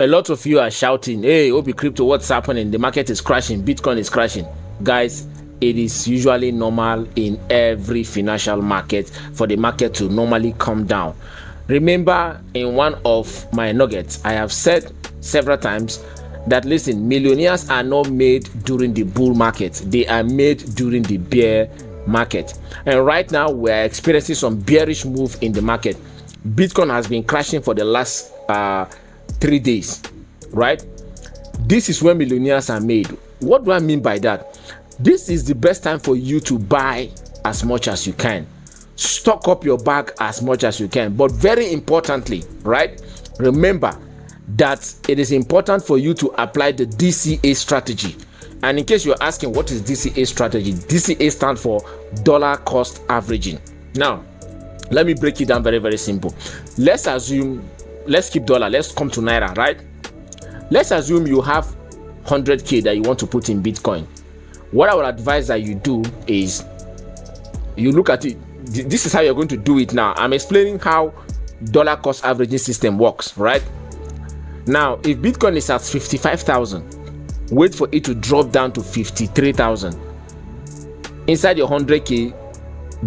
A lot of you are shouting, hey, Obicrypto, what's happening? The market is crashing, Bitcoin is crashing. Guys, it is usually normal in every financial market for the market to normally come down. Remember, in one of my nuggets, I have said several times that, listen, millionaires are not made during the bull market. They are made during the bear market. And right now, we are experiencing some bearish move in the market. Bitcoin has been crashing for the last 3 days, right? This is when millionaires are made. What do I mean by that? This is the best time for you to buy as much as you can. Stock up your bag as much as you can. But very importantly, right? Remember that it is important for you to apply the DCA strategy. And in case you're asking what is DCA strategy, DCA stands for dollar cost averaging. Now, let me break it down very, very simple. Let's keep dollar, let's come to Naira, right? Let's assume you have 100K that you want to put in Bitcoin. What I would advise that you do is you look at it. This is how you're going to do it now. I'm explaining how dollar cost averaging system works, right? Now, if Bitcoin is at 55,000, wait for it to drop down to 53,000. Inside your 100K,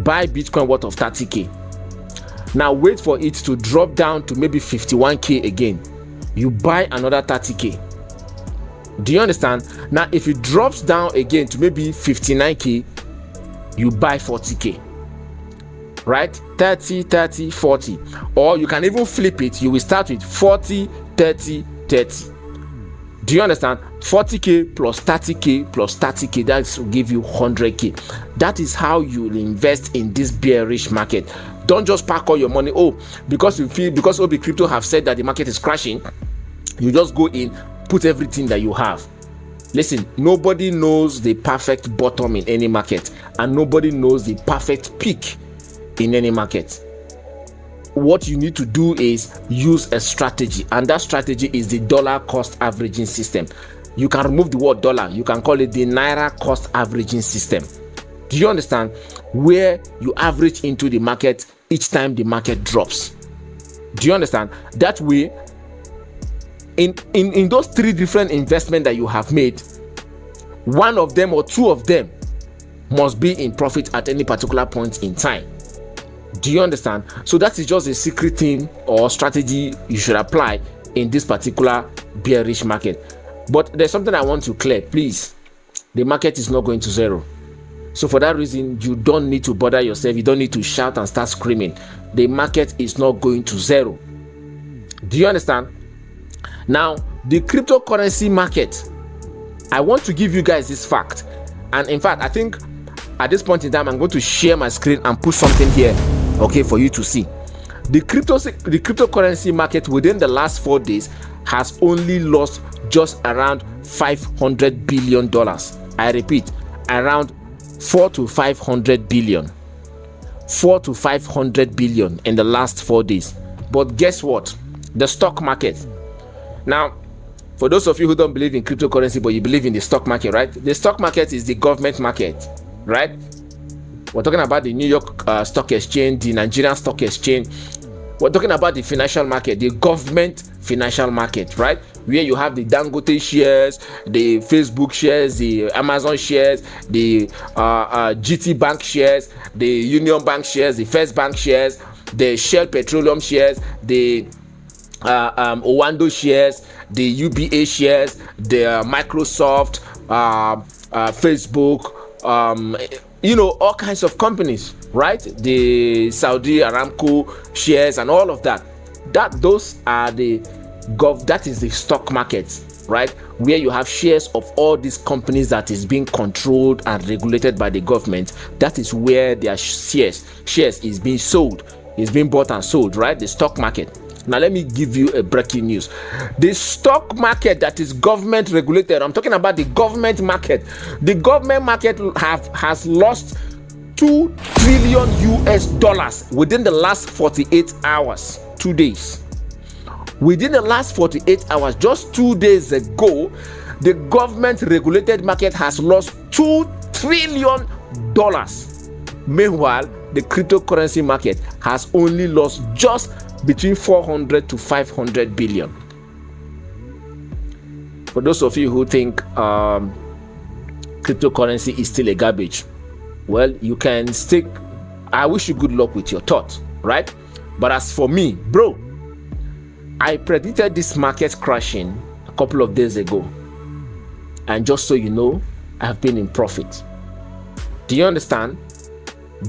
buy Bitcoin worth of 30K. Now wait for it to drop down to maybe 51K again. You buy another 30K. Do you understand? Now if it drops down again to maybe 59K, you buy 40K. Right? 30, 30, 40. Or you can even flip it. You will start with 40, 30, 30. Do you understand? 40K plus 30K plus 30K, that will give you 100K. That is how you invest in this bearish market. Don't just pack all your money. Oh, because Obicrypto have said that the market is crashing, you just go in, put everything that you have. Listen, nobody knows the perfect bottom in any market, and nobody knows the perfect peak in any market. What you need to do is use a strategy, and that strategy is the dollar cost averaging system. You can remove the word dollar, you can call it the Naira cost averaging system. Do you understand? Where you average into the market each time the market drops. Do you understand? That way, in those 3 different investments that you have made, one of them or 2 of them must be in profit at any particular point in time. Do you understand? So that is just a secret thing or strategy you should apply in this particular bearish market. But there's something I want to clear. Please, the market is not going to zero. So for that reason, you don't need to bother yourself. You don't need to shout and start screaming. The market is not going to zero. Do you understand? Now, the cryptocurrency market, I want to give you guys this fact. And in fact, I think at this point in time, I'm going to share my screen and put something here, okay, for you to see. The cryptocurrency market within the last 4 days has only lost just around $500 billion. I repeat, around 4 to 500 billion. 4 to 500 billion in the last 4 days. But guess what? The stock market. Now, for those of you who don't believe in cryptocurrency, but you believe in the stock market, right? The stock market is the government market, right? We're talking about the New York Stock Exchange, the Nigerian Stock Exchange. We're talking about the financial market, the government financial market, right? Where you have the Dangote shares, the Facebook shares, the Amazon shares, the GT Bank shares, the Union Bank shares, the First Bank shares, the Shell Petroleum shares, the Owando shares, the UBA shares, the Microsoft, Facebook, all kinds of companies, right? The Saudi Aramco shares and all of that. Those are that is the stock market, right? Where you have shares of all these companies that is being controlled and regulated by the government. That is where their shares is being sold, is being bought and sold, right? The stock market. Now let me give you a breaking news. The stock market that is government regulated, I'm talking about the government market. The government market has lost $2 trillion within the last 48 hours, 2 days. Within the last 48 hours, just 2 days ago, the government regulated market has lost $2 trillion. Meanwhile, the cryptocurrency market has only lost just between 400 to 500 billion. For those of you who think cryptocurrency is still a garbage, well, you can stick. I wish you good luck with your thought, right? But as for me, bro, I predicted this market crashing a couple of days ago, and just so you know, I have been in profit. Do you understand?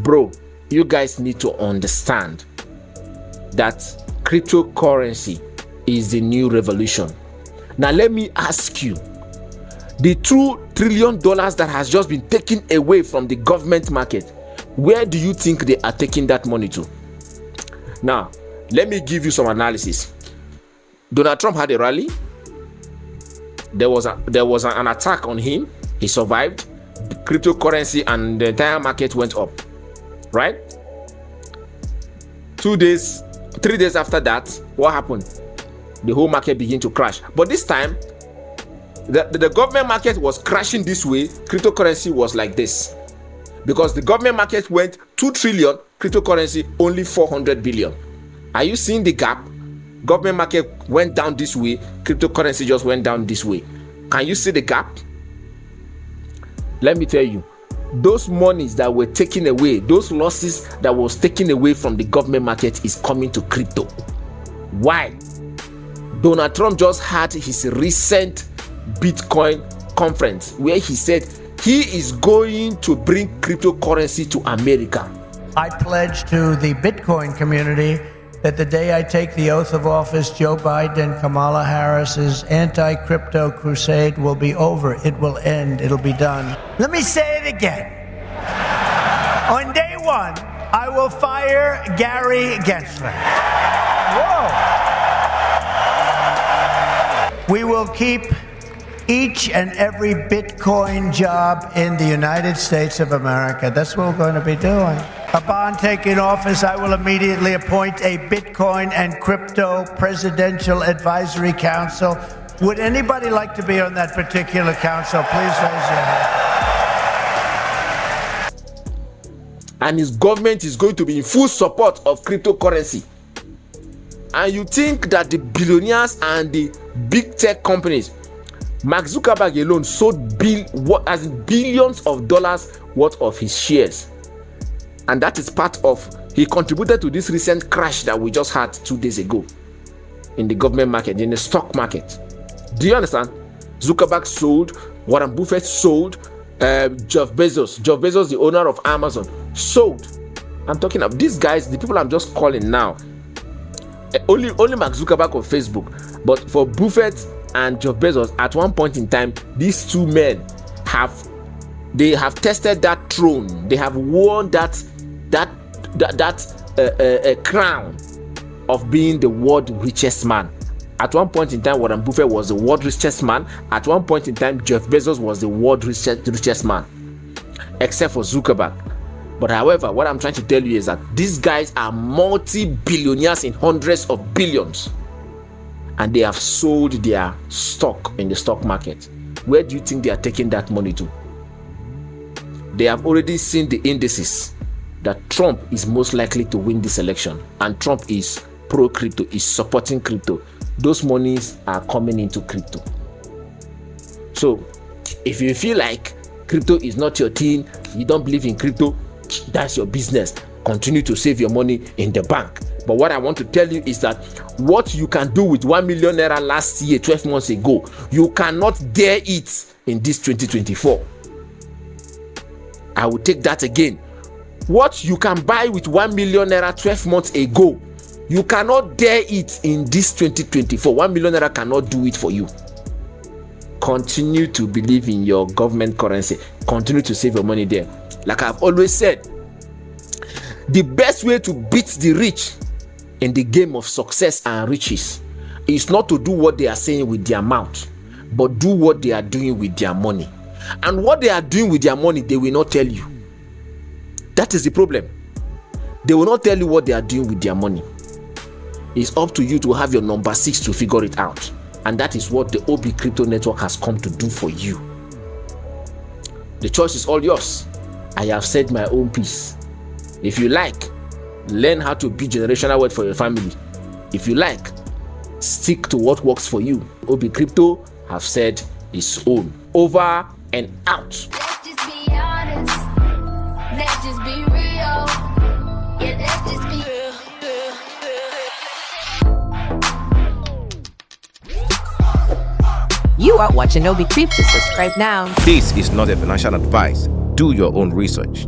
Bro, you guys need to understand that cryptocurrency is the new revolution. Now let me ask you, the $2 trillion that has just been taken away from the government market, where do you think they are taking that money to? Now, let me give you some analysis. Donald Trump had a rally. There was an attack on him. He survived. The cryptocurrency and the entire market went up, right? 3 days after that, what happened? The whole market began to crash. But this time, the government market was crashing this way. Cryptocurrency was like this, because the government market went 2 trillion, cryptocurrency only 400 billion. Are you seeing the gap? Government market went down this way, cryptocurrency just went down this way. Can you see the gap? Let me tell you, those monies that were taken away, those losses that was taken away from the government market is coming to crypto. Why? Donald Trump just had his recent Bitcoin conference where he said he is going to bring cryptocurrency to America. I pledge to the Bitcoin community that the day I take the oath of office, Joe Biden, Kamala Harris's anti-crypto crusade will be over. It will end. It'll be done. Let me say it again. On day one, I will fire Gary Gensler. Whoa. We will keep each and every Bitcoin job in the United States of America. That's what we're going to be doing. Upon taking office, I will immediately appoint a Bitcoin and Crypto Presidential Advisory Council. Would anybody like to be on that particular council? Please raise your hand. And his government is going to be in full support of cryptocurrency. And you think that the billionaires and the big tech companies, Mark Zuckerberg alone sold billions of dollars worth of his shares. And that is part of, he contributed to this recent crash that we just had 2 days ago in the government market, in the stock market. Do you understand? Zuckerberg sold, Warren Buffett sold, Jeff Bezos, the owner of Amazon, sold. I'm talking about these guys, the people I'm just calling now. Only Mark Zuckerberg of Facebook, but for Buffett and Jeff Bezos, at one point in time, these two men have tested that throne. They have worn that crown of being the world's richest man. At one point in time, Warren Buffett was the world's richest man. At one point in time, Jeff Bezos was the world's richest man, except for Zuckerberg. But however, what I'm trying to tell you is that these guys are multi-billionaires in hundreds of billions, and they have sold their stock in the stock market. Where do you think they are taking that money to? They have already seen the indices that Trump is most likely to win this election, and Trump is pro-crypto, is supporting crypto. Those monies are coming into crypto. So if you feel like crypto is not your thing, you don't believe in crypto, that's your business. Continue to save your money in the bank. But what I want to tell you is that what you can do with 1 million naira last year, 12 months ago, you cannot dare it in this 2024. I will take that again. What you can buy with 1 million naira 12 months ago, you cannot dare it in this 2024. 1 million naira cannot do it for you. Continue to believe in your government currency. Continue to save your money there. Like I've always said, the best way to beat the rich in the game of success and riches is not to do what they are saying with their mouth, but do what they are doing with their money. And what they are doing with their money, they will not tell you. That is the problem. They will not tell you what they are doing with their money. It's up to you to have your number 6 to figure it out. And that is what the Obicrypto network has come to do for you. The choice is all yours. I have said my own piece. If you like, learn how to be generational wealth for your family. If you like, stick to what works for you. Obicrypto have said his own. Over and out. Let's just be honest. Let's just be real. Yeah, let's just be real. You are watching Obicrypto. Subscribe now. This is not a financial advice. Do your own research.